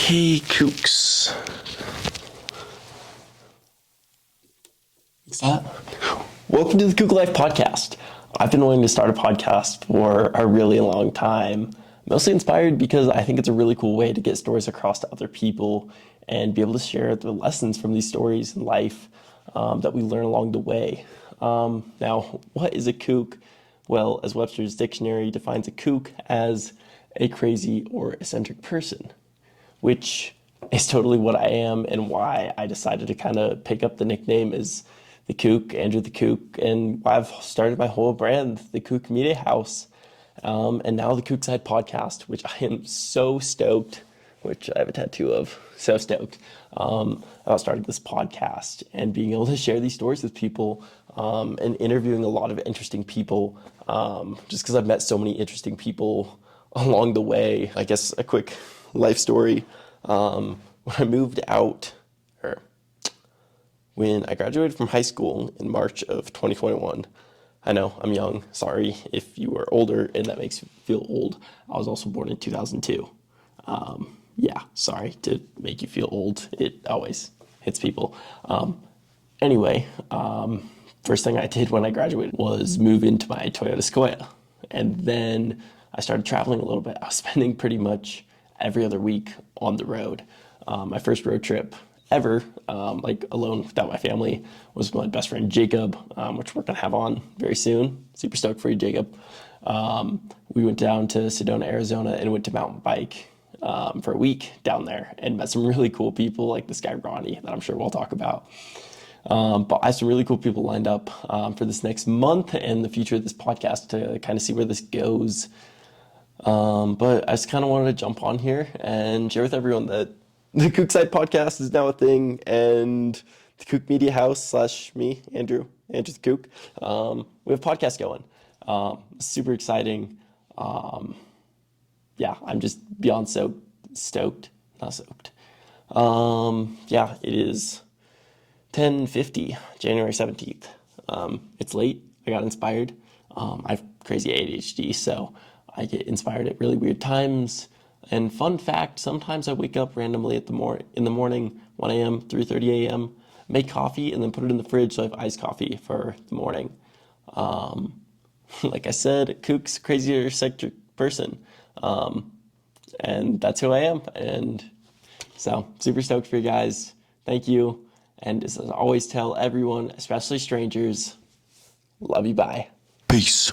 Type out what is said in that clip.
Hey, Kooks. What's that? Welcome to the Kook Life Podcast. I've been wanting to start a podcast for a really long time, mostly inspired because I think it's a really cool way to get stories across to other people and be able to share the lessons from these stories in life that we learn along the way. Now, what is a kook? Well, as Webster's dictionary defines a kook as a crazy or eccentric person, which is totally what I am and why I decided to kind of pick up the nickname as the Kook, Andrew the Kook, and why I've started my whole brand, the Kook Media House, and now the Kook Side Podcast, which I am so stoked, which I have a tattoo of, so stoked about starting this podcast and being able to share these stories with people and interviewing a lot of interesting people, just because I've met so many interesting people along the way. I guess a quick life story. When I moved out, or when I graduated from high school in March of 2021, I know I'm young. Sorry if you are older and that makes you feel old. I was also born in 2002. Yeah, sorry to make you feel old. It always hits people. Anyway, first thing I did when I graduated was move into my Toyota Sequoia. And then I started traveling a little bit. I was spending pretty much every other week on the road. My first road trip ever, like alone without my family, was my best friend Jacob, which we're gonna have on very soon. Super stoked for you, Jacob. We went down to Sedona, Arizona, and went to mountain bike for a week down there and met some really cool people like this guy Ronnie that I'm sure we'll talk about. But I have some really cool people lined up for this next month and the future of this podcast to kind of see where this goes. But I just kind of wanted to jump on here and share with everyone that the Kook Side Podcast is now a thing, and the Kook Media House / me, Andrew the Kook, we have a podcast going. Super exciting. Yeah, I'm just beyond stoked. Not soaked. Yeah, it is 10:50, January 17th. It's late. I got inspired. I have crazy ADHD, so I get inspired at really weird times. And fun fact, sometimes I wake up randomly in the morning, 1 a.m., 3:30 a.m., make coffee, and then put it in the fridge so I have iced coffee for the morning. Like I said, Kook's a crazy or eccentric person. And that's who I am. And so, super stoked for you guys. Thank you. And as I always tell everyone, especially strangers, love you, bye. Peace.